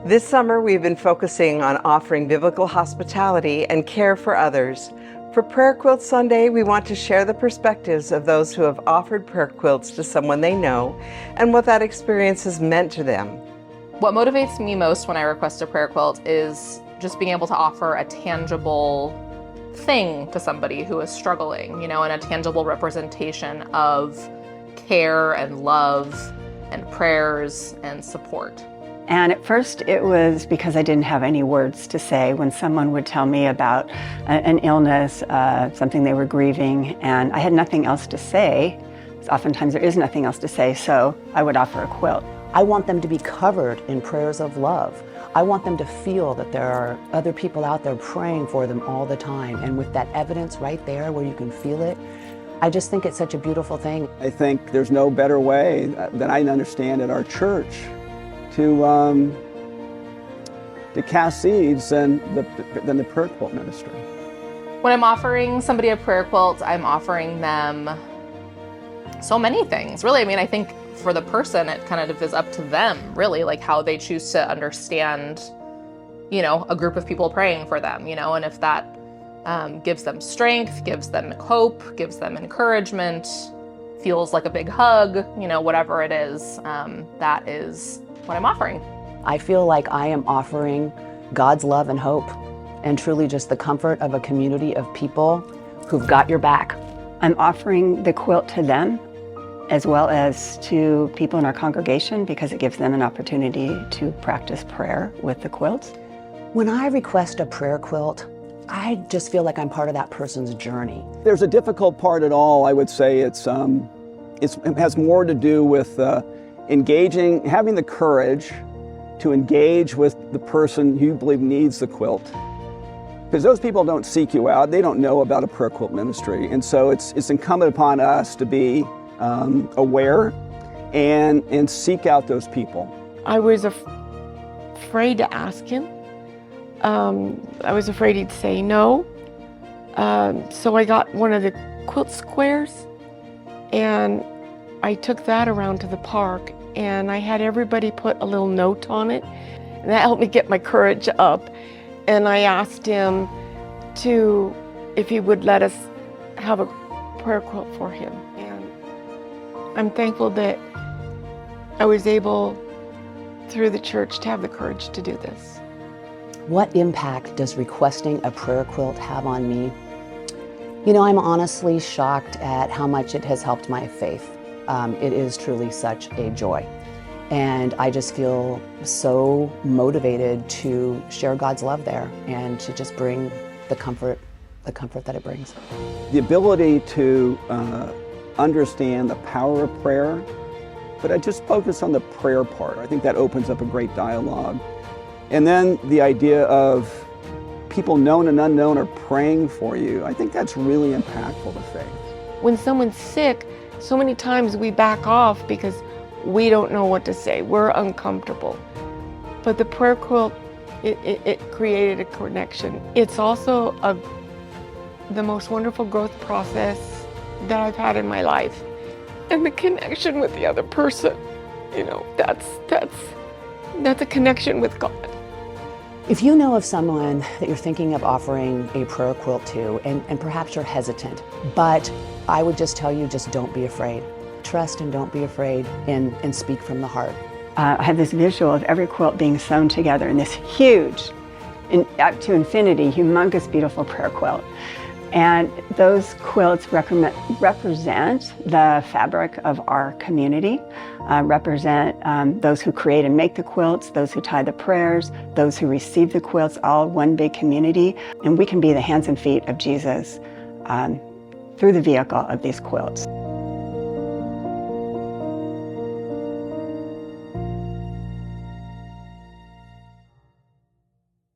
This summer, we've been focusing on offering biblical hospitality and care for others. For Prayer Quilt Sunday, we want to share the perspectives of those who have offered prayer quilts to someone they know and what that experience has meant to them. What motivates me most when I request a prayer quilt is just being able to offer a tangible thing to somebody who is struggling, and a tangible representation of care and love and prayers and support. And at first it was because I didn't have any words to say when someone would tell me about an illness, something they were grieving, and I had nothing else to say. Oftentimes there is nothing else to say, so I would offer a quilt. I want them to be covered in prayers of love. I want them to feel that there are other people out there praying for them all the time. And with that evidence right there where you can feel it, I just think it's such a beautiful thing. I think there's no better way that I understand at our church to cast seeds than the prayer quilt ministry. When I'm offering somebody a prayer quilt, I'm offering them so many things. Really, I think for the person, it kind of is up to them, really, like how they choose to understand, a group of people praying for them, and if that gives them strength, gives them hope, gives them encouragement, feels like a big hug, whatever it is, that is what I'm offering. I feel like I am offering God's love and hope and truly just the comfort of a community of people who've got your back. I'm offering the quilt to them as well as to people in our congregation because it gives them an opportunity to practice prayer with the quilts. When I request a prayer quilt, I just feel like I'm part of that person's journey. There's a difficult part at all. I would say it has more to do with having the courage to engage with the person you believe needs the quilt. Because those people don't seek you out, they don't know about a prayer quilt ministry. And so it's incumbent upon us to be aware and seek out those people. I was afraid to ask him. I was afraid he'd say no. So I got one of the quilt squares and I took that around to the park and I had everybody put a little note on it, and that helped me get my courage up. And I asked him if he would let us have a prayer quilt for him. And I'm thankful that I was able, through the church, to have the courage to do this. What impact does requesting a prayer quilt have on me? I'm honestly shocked at how much it has helped my faith. It is truly such a joy. And I just feel so motivated to share God's love there and to just bring the comfort that it brings. The ability to understand the power of prayer, but I just focus on the prayer part. I think that opens up a great dialogue. And then the idea of people known and unknown are praying for you. I think that's really impactful to faith. When someone's sick, so many times we back off because we don't know what to say. We're uncomfortable. But the prayer quilt, it created a connection. It's also the most wonderful growth process that I've had in my life. And the connection with the other person, that's a connection with God. If you know of someone that you're thinking of offering a prayer quilt to, and perhaps you're hesitant, but I would just tell you, just don't be afraid. Trust and don't be afraid, and speak from the heart. I have this visual of every quilt being sewn together in this huge, up to infinity, humongous, beautiful prayer quilt. And those quilts represent the fabric of our community, represent those who create and make the quilts, those who tie the prayers, those who receive the quilts, all one big community. And we can be the hands and feet of Jesus through the vehicle of these quilts.